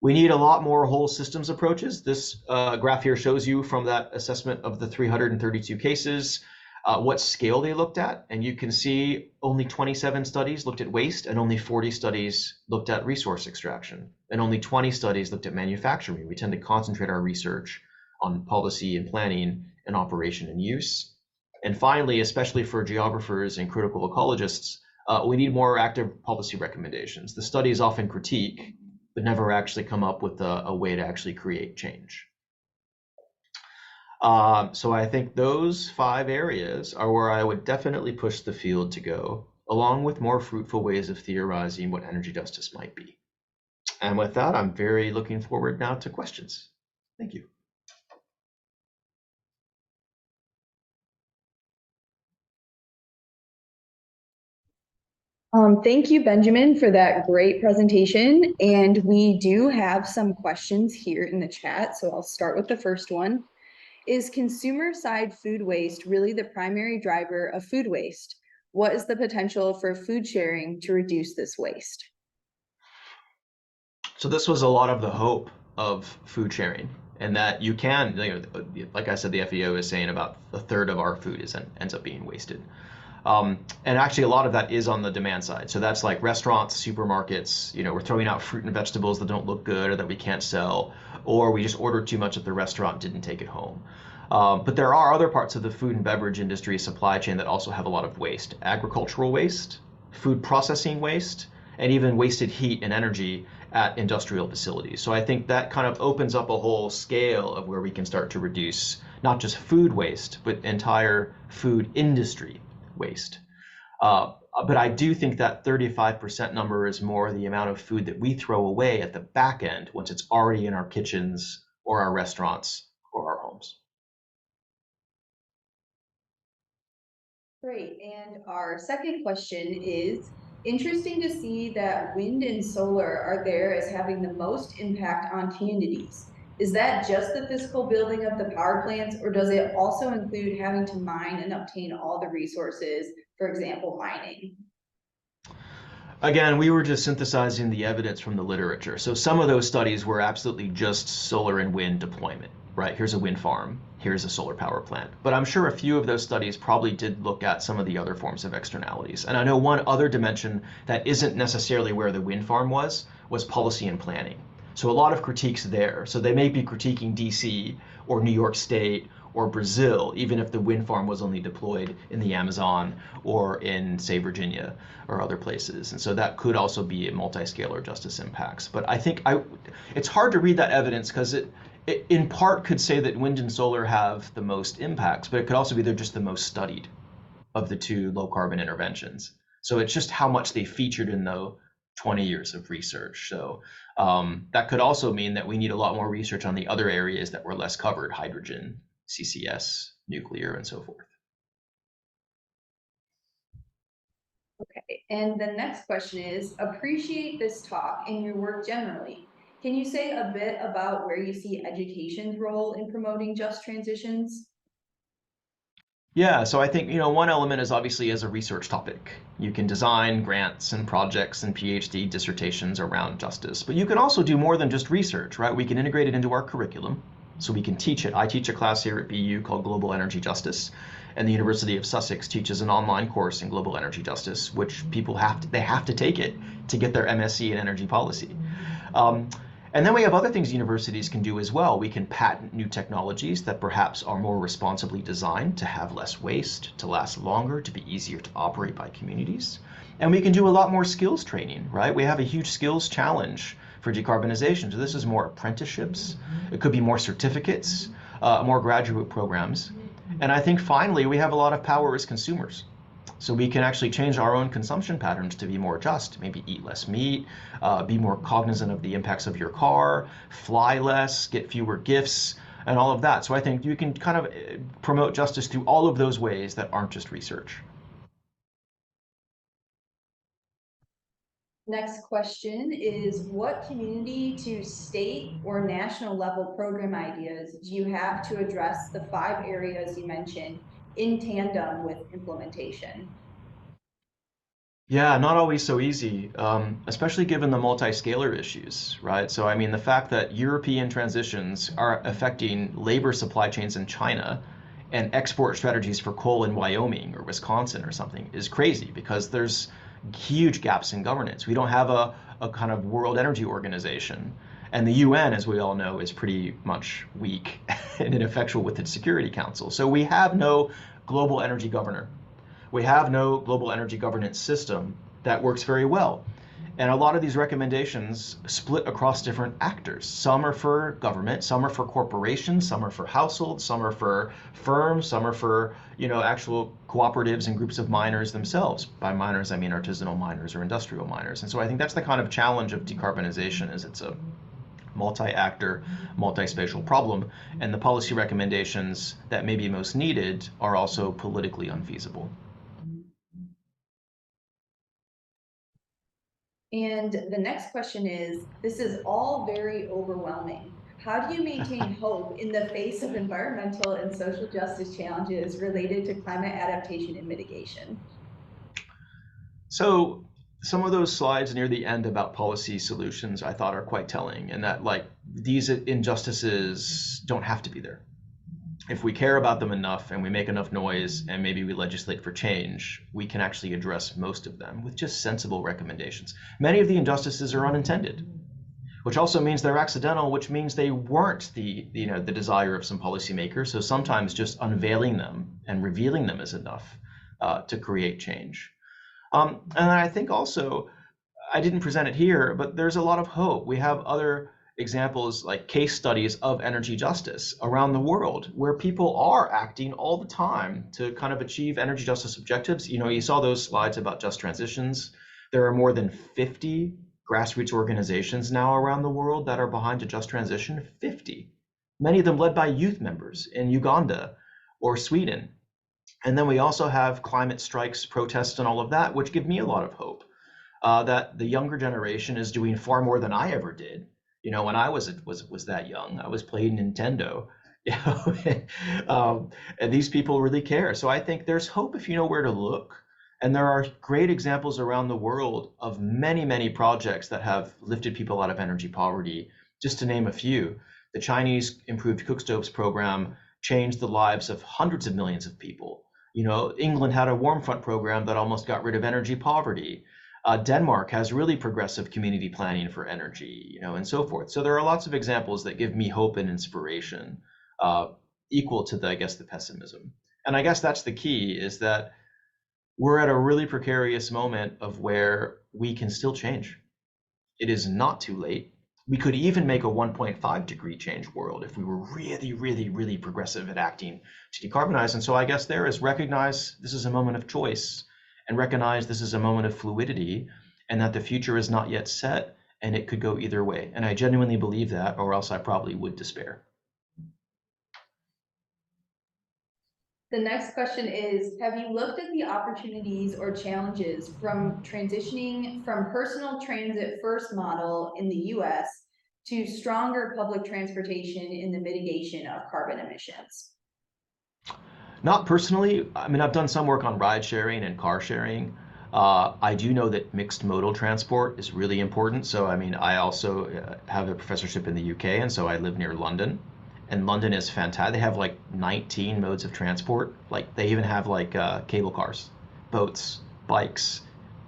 We need a lot more whole systems approaches. This graph here shows you from that assessment of the 332 cases what scale they looked at. And you can see only 27 studies looked at waste, and only 40 studies looked at resource extraction, and only 20 studies looked at manufacturing. We tend to concentrate our research on policy and planning and operation and use. And finally, especially for geographers and critical ecologists, we need more active policy recommendations. The studies often critique, but never actually come up with a way to actually create change. So I think those 5 areas are where I would definitely push the field to go, along with more fruitful ways of theorizing what energy justice might be. And with that, I'm very looking forward now to questions. Thank you. Thank you, Benjamin, for that great presentation. And we do have some questions here in the chat, so I'll start with the first one. Is consumer side food waste really the primary driver of food waste? What is the potential for food sharing to reduce this waste? So this was a lot of the hope of food sharing, and that you can, like I said, the FAO is saying about a third of our food ends up being wasted. And actually a lot of that is on the demand side. So that's like restaurants, supermarkets, we're throwing out fruit and vegetables that don't look good or that we can't sell, or we just ordered too much at the restaurant, didn't take it home. But there are other parts of the food and beverage industry supply chain that also have a lot of waste: agricultural waste, food processing waste, and even wasted heat and energy at industrial facilities. So I think that kind of opens up a whole scale of where we can start to reduce not just food waste, but entire food industry waste. But I do think that 35% number is more the amount of food that we throw away at the back end once it's already in our kitchens or our restaurants or our homes. Great, and our second question is, interesting to see that wind and solar are there as having the most impact on communities. Is that just the physical building of the power plants, or does it also include having to mine and obtain all the resources, for example, mining? Again, we were just synthesizing the evidence from the literature. So some of those studies were absolutely just solar and wind deployment, right? Here's a wind farm, here's a solar power plant. But I'm sure a few of those studies probably did look at some of the other forms of externalities. And I know one other dimension that isn't necessarily where the wind farm was policy and planning. So a lot of critiques there. So they may be critiquing DC or New York State or Brazil, even if the wind farm was only deployed in the Amazon or in, say, Virginia or other places. And so that could also be a multi-scalar justice impacts. But I think it's hard to read that evidence because it in part could say that wind and solar have the most impacts, but it could also be they're just the most studied of the two low carbon interventions. So it's just how much they featured in the 20 years of research. So that could also mean that we need a lot more research on the other areas that were less covered: hydrogen, CCS, nuclear, and so forth. Okay, and the next question is, appreciate this talk and your work generally. Can you say a bit about where you see education's role in promoting just transitions? Yeah, so I think, one element is obviously as a research topic. You can design grants and projects and PhD dissertations around justice, but you can also do more than just research, right? We can integrate it into our curriculum, so we can teach it. I teach a class here at BU called Global Energy Justice, and the University of Sussex teaches an online course in global energy justice, which people have to take it to get their MSc in energy policy. Um, and then we have other things universities can do as well. We can patent new technologies that perhaps are more responsibly designed to have less waste, to last longer, to be easier to operate by communities. And we can do a lot more skills training, right? We have a huge skills challenge for decarbonization. So this is more apprenticeships. It could be more certificates, more graduate programs. And I think finally, we have a lot of power as consumers. So we can actually change our own consumption patterns to be more just, maybe eat less meat, be more cognizant of the impacts of your car, fly less, get fewer gifts, and all of that. So I think you can kind of promote justice through all of those ways that aren't just research. Next question is, what community to state or national level program ideas do you have to address the 5 areas you mentioned in tandem with implementation? Yeah, not always so easy, especially given the multi-scalar issues, right? So, I mean, the fact that European transitions are affecting labor supply chains in China and export strategies for coal in Wyoming or Wisconsin or something is crazy because there's huge gaps in governance. We don't have a kind of World Energy Organization. And the UN, as we all know, is pretty much weak and ineffectual with its Security Council. So we have no global energy governor. We have no global energy governance system that works very well. And a lot of these recommendations split across different actors. Some are for government, some are for corporations, some are for households, some are for firms, some are for, actual cooperatives and groups of miners themselves. By miners, I mean artisanal miners or industrial miners. And so I think that's the kind of challenge of decarbonization is it's a multi-actor, multi-spatial problem, and the policy recommendations that may be most needed are also politically unfeasible. And the next question is, this is all very overwhelming. How do you maintain hope in the face of environmental and social justice challenges related to climate adaptation and mitigation? So some of those slides near the end about policy solutions I thought are quite telling, and that like these injustices don't have to be there. If we care about them enough and we make enough noise and maybe we legislate for change, we can actually address most of them with just sensible recommendations. Many of the injustices are unintended. which also means they're accidental, which means they weren't the desire of some policymakers. So sometimes just unveiling them and revealing them is enough to create change. And I think also, I didn't present it here, but there's a lot of hope. We have other examples like case studies of energy justice around the world where people are acting all the time to kind of achieve energy justice objectives. You saw those slides about just transitions. There are more than 50 grassroots organizations now around the world that are behind a just transition. 50, many of them led by youth members in Uganda or Sweden. And then we also have climate strikes, protests, and all of that, which give me a lot of hope that the younger generation is doing far more than I ever did. When I was that young, I was playing Nintendo. You know, and these people really care. So I think there's hope if you know where to look. And there are great examples around the world of many, many projects that have lifted people out of energy poverty. Just to name a few, the Chinese Improved Cook Stoves program changed the lives of hundreds of millions of people. England had a warm front program that almost got rid of energy poverty. Denmark has really progressive community planning for energy, and so forth. So there are lots of examples that give me hope and inspiration, equal to I guess, the pessimism. And I guess that's the key, is that we're at a really precarious moment of where we can still change. It is not too late. We could even make a 1.5 degree change world if we were really, really, really progressive at acting to decarbonize. And so I guess there is recognize this is a moment of choice, and recognize this is a moment of fluidity, and that the future is not yet set and it could go either way. And I genuinely believe that, or else I probably would despair. The next question is, have you looked at the opportunities or challenges from transitioning from personal transit first model in the US to stronger public transportation in the mitigation of carbon emissions? Not personally. I mean, I've done some work on ride sharing and car sharing. I do know that mixed modal transport is really important. So, I mean, I also have a professorship in the UK, and so I live near London. And London is fantastic. They have like 19 modes of transport. Like they even have like cable cars, boats, bikes,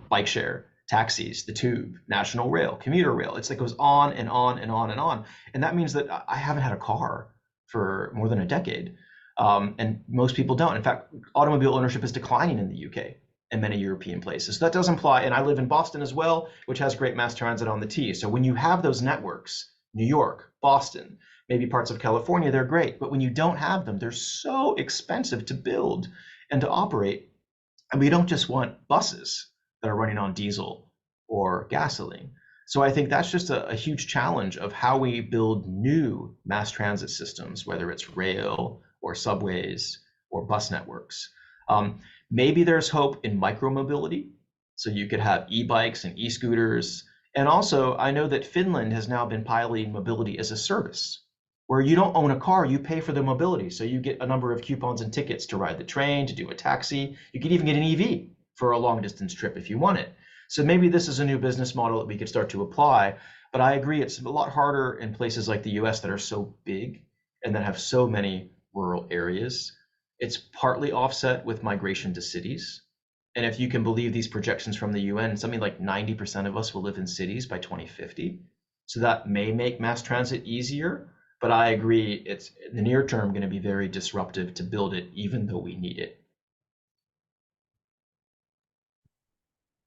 bike share, taxis, the tube, national rail, commuter rail. It goes on and on and on and on. And that means that I haven't had a car for more than a decade. And most people don't. In fact, automobile ownership is declining in the UK and many European places. So that does imply, and I live in Boston as well, which has great mass transit on the T. So when you have those networks, New York, Boston, maybe parts of California, they're great. But when you don't have them, they're so expensive to build and to operate. And we don't just want buses that are running on diesel or gasoline. So I think that's just a huge challenge of how we build new mass transit systems, whether it's rail or subways or bus networks. Maybe there's hope in micromobility. So you could have e-bikes and e-scooters. And also, I know that Finland has now been piloting mobility as a service, where you don't own a car, you pay for the mobility. So you get a number of coupons and tickets to ride the train, to do a taxi. You could even get an EV for a long distance trip if you want it. So maybe this is a new business model that we could start to apply. But I agree, it's a lot harder in places like the US that are so big and that have so many rural areas. It's partly offset with migration to cities. And if you can believe these projections from the UN, something like 90% of us will live in cities by 2050. So that may make mass transit easier. But I agree, it's in the near term going to be very disruptive to build it, even though we need it.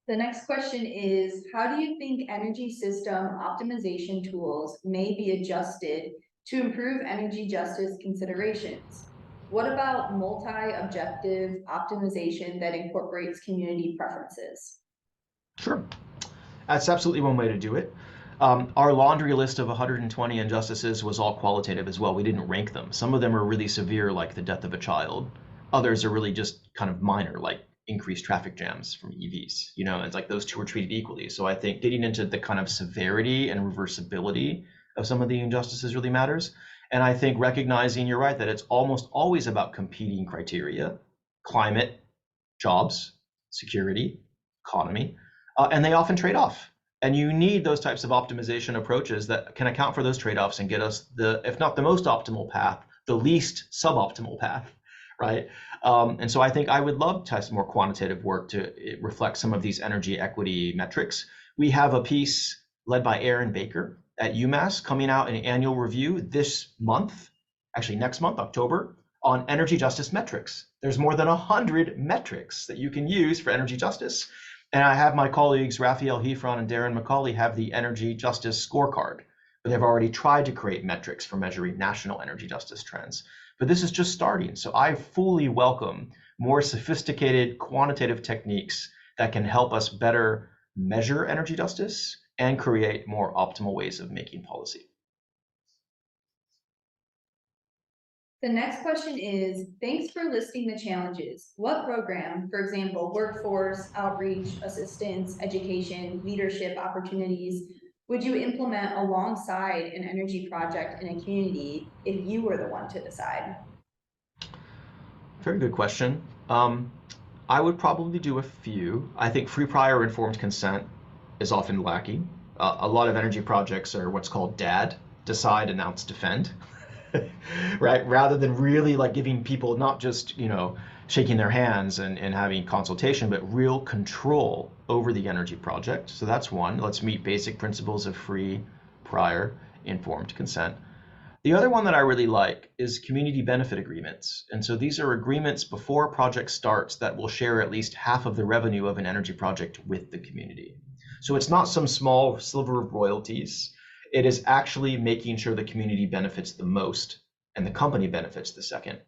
The next question is, how do you think energy system optimization tools may be adjusted to improve energy justice considerations? What about multi-objective optimization that incorporates community preferences? Sure, that's absolutely one way to do it. Our laundry list of 120 injustices was all qualitative as well. We didn't rank them. Some of them are really severe, like the death of a child. Others are really just kind of minor, like increased traffic jams from EVs. It's like those two are treated equally. So I think getting into the kind of severity and reversibility of some of the injustices really matters. And I think recognizing, you're right, that it's almost always about competing criteria: climate, jobs, security, economy, and they often trade off. And you need those types of optimization approaches that can account for those trade-offs and get us if not the most optimal path, the least suboptimal path, right? And so I think I would love to test more quantitative work to reflect some of these energy equity metrics. We have a piece led by Aaron Baker at UMass coming out an annual review this month, actually next month, October, on energy justice metrics. There's more than 100 metrics that you can use for energy justice. And I have my colleagues, Raphael Heffron and Darren McCauley, have the energy justice scorecard, but they've already tried to create metrics for measuring national energy justice trends. But this is just starting. So I fully welcome more sophisticated quantitative techniques that can help us better measure energy justice and create more optimal ways of making policy. The next question is, thanks for listing the challenges. What program, for example, workforce, outreach, assistance, education, leadership opportunities, would you implement alongside an energy project in a community if you were the one to decide? Very good question. I would probably do a few. I think free, prior, informed consent is often lacking. A lot of energy projects are what's called DAD, decide, announce, defend, right? Rather than really like giving people not just, shaking their hands and having consultation, but real control over the energy project. So that's one. Let's meet basic principles of free, prior, informed consent. The other one that I really like is community benefit agreements. And so these are agreements before a project starts that will share at least half of the revenue of an energy project with the community. So it's not some small sliver of royalties. It is actually making sure the community benefits the most and the company benefits the second.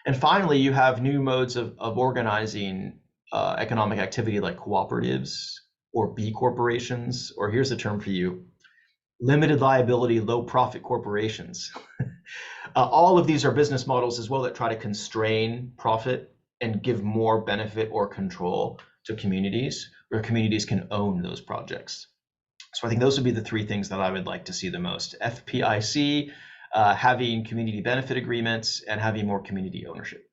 And finally, you have new modes of organizing economic activity like cooperatives or B corporations, or here's the term for you, limited liability, low profit corporations. All of these are business models as well that try to constrain profit and give more benefit or control to communities, where communities can own those projects. So I think those would be the three things that I would like to see the most. FPIC, having community benefit agreements, and having more community ownership.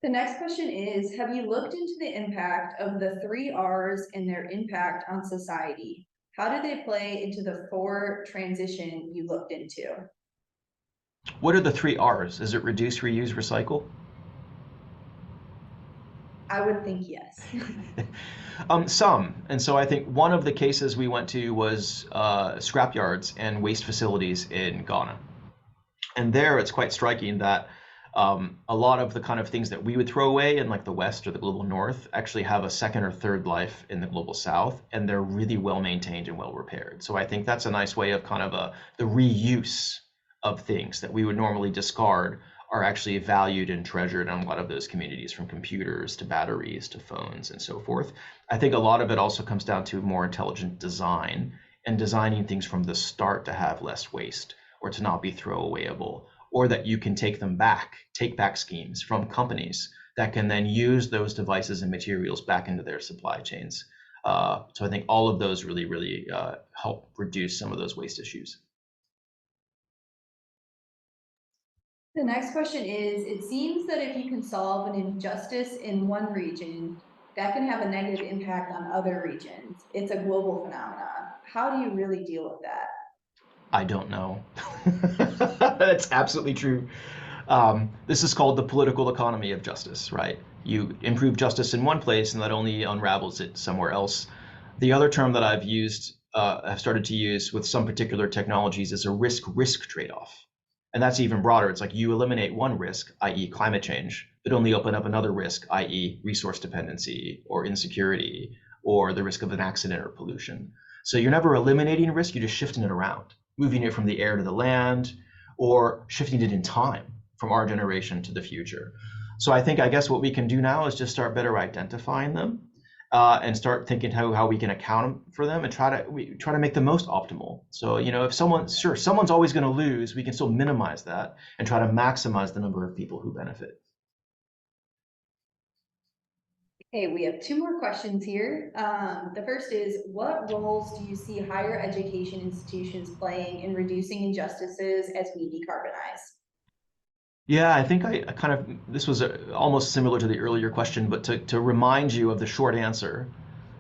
The next question is, have you looked into the impact of the 3 R's and their impact on society? How do they play into the 4 transition you looked into? What are the 3 R's? Is it reduce, reuse, recycle? I would think yes. Some. And so I think one of the cases we went to was scrapyards and waste facilities in Ghana. And there it's quite striking that a lot of the kind of things that we would throw away in like the West or the global North actually have a second or third life in the global South, and they're really well maintained and well repaired. So I think that's a nice way of kind of the reuse of things that we would normally discard are actually valued and treasured in a lot of those communities, from computers to batteries to phones and so forth. I think a lot of it also comes down to more intelligent design and designing things from the start to have less waste or to not be throwawayable, or that you can take back schemes from companies that can then use those devices and materials back into their supply chains. So I think all of those really help reduce some of those waste issues. The next question is, it seems that if you can solve an injustice in one region, that can have a negative impact on other regions. It's a global phenomenon. How do you really deal with that? I don't know. That's absolutely true. This is called the political economy of justice, right? You improve justice in one place and that only unravels it somewhere else. The other term that I've started to use with some particular technologies is a risk-risk trade-off. And that's even broader. It's like you eliminate one risk, i.e. climate change, but only open up another risk, i.e. resource dependency or insecurity or the risk of an accident or pollution. So you're never eliminating risk, you're just shifting it around, moving it from the air to the land, or shifting it in time from our generation to the future. So I guess what we can do now is just start better identifying them and start thinking how we can account for them and try to make the most optimal. So, if someone's always going to lose, we can still minimize that and try to maximize the number of people who benefit. Okay, we have 2 more questions here. The first is, what roles do you see higher education institutions playing in reducing injustices as we decarbonize? Yeah, I think I kind of, this was almost similar to the earlier question, but to remind you of the short answer,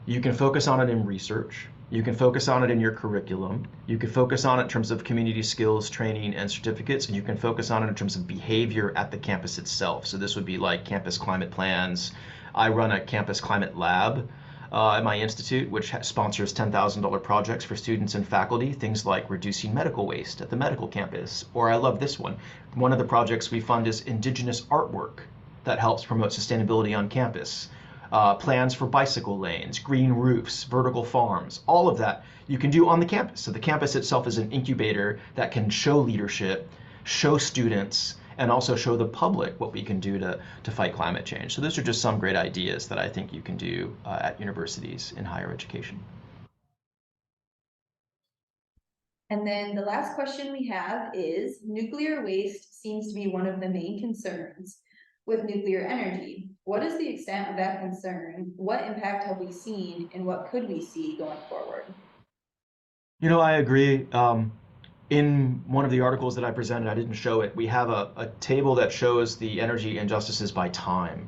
you can focus on it in research, you can focus on it in your curriculum, you can focus on it in terms of community skills, training, and certificates, and you can focus on it in terms of behavior at the campus itself. So this would be like campus climate plans. I run a campus climate lab. at my institute, which sponsors $10,000 projects for students and faculty, things like reducing medical waste at the medical campus. Or I love this one. One of the projects we fund is indigenous artwork that helps promote sustainability on campus. Plans for bicycle lanes, green roofs, vertical farms, all of that you can do on the campus. So the campus itself is an incubator that can show leadership, show students, and also show the public what we can do to fight climate change. So those are just some great ideas that I think you can do at universities in higher education. And then the last question we have is, nuclear waste seems to be one of the main concerns with nuclear energy. What is the extent of that concern? What impact have we seen and what could we see going forward? I agree. In one of the articles that I presented, I didn't show it. We have a table that shows the energy injustices by time.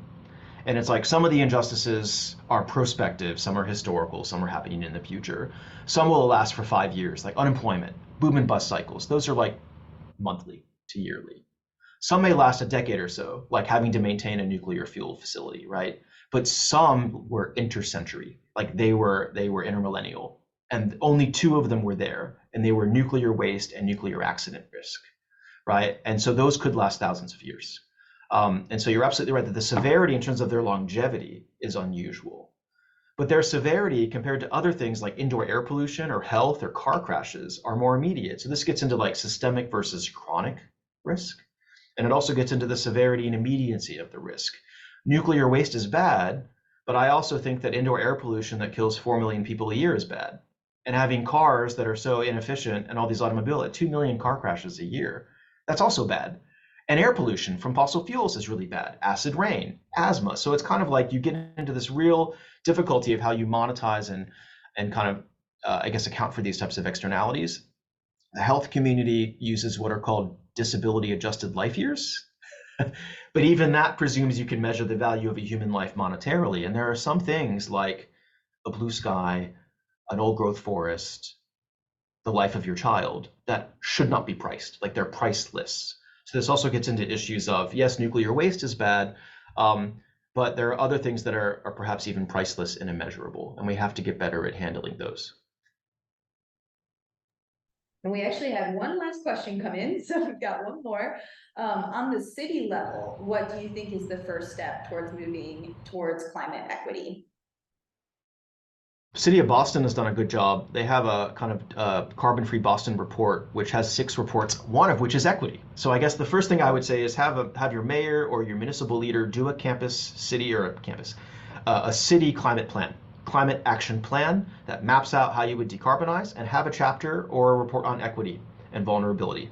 And it's like some of the injustices are prospective, some are historical, some are happening in the future. Some will last for 5 years, like unemployment, boom and bust cycles. Those are like monthly to yearly. Some may last a decade or so, like having to maintain a nuclear fuel facility, right? But some were intercentury, like they were intermillennial, and only two of them were there, and they were nuclear waste and nuclear accident risk, right? And so those could last thousands of years. And so you're absolutely right that the severity in terms of their longevity is unusual. But their severity compared to other things like indoor air pollution or health or car crashes are more immediate. So this gets into like systemic versus chronic risk. And it also gets into the severity and immediacy of the risk. Nuclear waste is bad, but I also think that indoor air pollution that kills 4 million people a year is bad. And having cars that are so inefficient and all these automobiles, 2 million car crashes a year, that's also bad. And air pollution from fossil fuels is really bad. Acid rain, asthma. So it's kind of like you get into this real difficulty of how you monetize and kind of, I guess, account for these types of externalities. The health community uses what are called disability adjusted life years. But even that presumes you can measure the value of a human life monetarily. And there are some things like a blue sky, an old growth forest, the life of your child that should not be priced, like they're priceless. So this also gets into issues of, yes, nuclear waste is bad, but there are other things that are perhaps even priceless and immeasurable, and we have to get better at handling those. And we actually had one last question come in, so we've got one more. On the city level, what do you think is the first step towards moving towards climate equity? City of Boston has done a good job. They have a kind of carbon-free Boston report, which has 6 reports, one of which is equity. So I guess the first thing I would say is have your mayor or your municipal leader do a city climate plan, climate action plan that maps out how you would decarbonize, and have a chapter or a report on equity and vulnerability.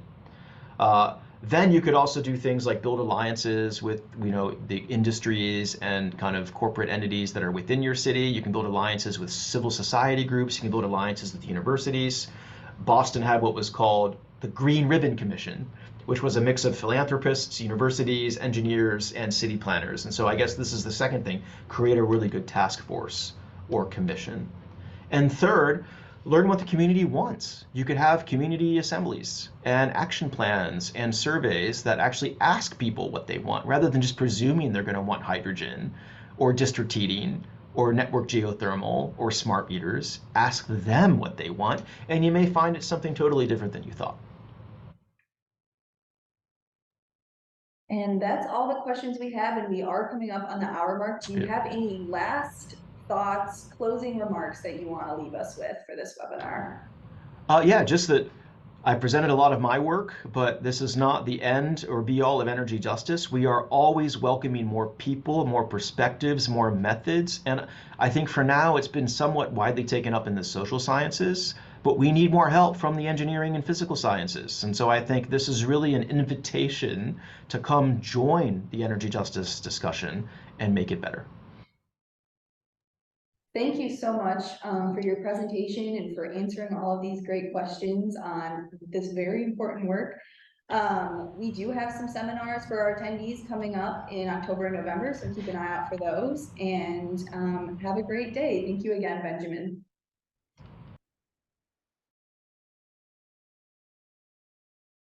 Then you could also do things like build alliances with, the industries and kind of corporate entities that are within your city. You can build alliances with civil society groups. You can build alliances with universities. Boston had what was called the Green Ribbon Commission, which was a mix of philanthropists, universities, engineers, and city planners. And so I guess this is the second thing, create a really good task force or commission. And third, learn what the community wants. You could have community assemblies and action plans and surveys that actually ask people what they want rather than just presuming they're going to want hydrogen or district heating or network geothermal or smart meters. Ask them what they want, and you may find it's something totally different than you thought. And that's all the questions we have, and we are coming up on the hour mark. Do you have any last thoughts, closing remarks that you want to leave us with for this webinar? Yeah, just that I presented a lot of my work, but this is not the end or be all of energy justice. We are always welcoming more people, more perspectives, more methods. And I think for now it's been somewhat widely taken up in the social sciences, but we need more help from the engineering and physical sciences. And so I think this is really an invitation to come join the energy justice discussion and make it better. Thank you so much for your presentation and for answering all of these great questions on this very important work. We do have some seminars for our attendees coming up in October and November, so keep an eye out for those, and have a great day. Thank you again, Benjamin.